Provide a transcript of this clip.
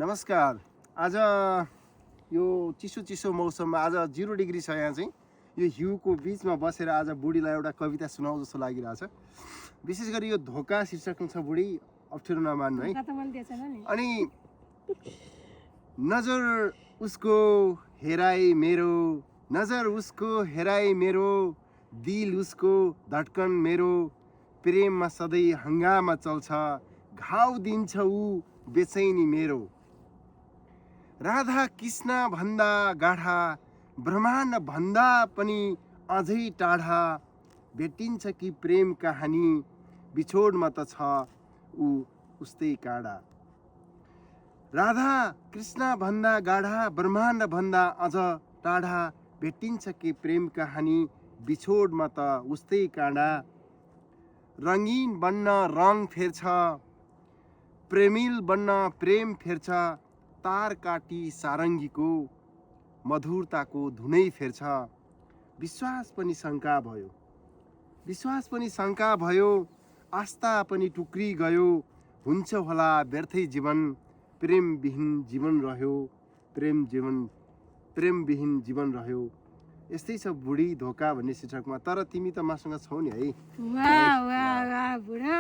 नमस्कार। आज यो चिसो मौसममा आज 0 डिग्री छ यहाँ चाहिँ यो हिउँको बीचमा बसेर आज बुढीलाई एउटा कविता सुनाऊ जस्तो लागिरहेछ। विशेष गरी यो धोका शीर्षकमा छ बुढी, अप्ठ्यारो नमान्नु है। अनि नजर उसको हेराई मेरो, नजर उसको हेराई मेरो, दिल उसको धड्कन मेरो, प्रेममा सधैँ हङ्गामा चल्छ, घाउ दिन्छ ऊ बेचैनी मेरो। राधा कृष्ण भन्दा गाढा, ब्रह्माण्ड भन्दा पनि अझै टाढा, भेटिन्छ कि प्रेम कहानी, बिछोडमा त छ ऊ उस्तै काँडा। राधा कृष्ण भन्दा गाढा, ब्रह्माण्ड भन्दा अझ टाढा, भेटिन्छ कि प्रेम कहानी, बिछोडमा त उस्तै काँडा। रङ्गीन बन्न रङ फेर्छ, प्रेमिल बन्न प्रेम फेर्छ, तार काटी सारङ्गीको मधुरताको धुनै फेर्छ। विश्वास पनि शङ्का भयो, विश्वास पनि शङ्का भयो, आस्था पनि टुक्री गयो, हुन्छ होला व्यर्थै जीवन, प्रेमविहीन जीवन रह्यो, प्रेमविहीन जीवन रह्यो। यस्तै छ बुढी धोका भन्ने शीर्षकमा। तर तिमी त मसँग छौ नि है। वाह वाह वाह बुढा।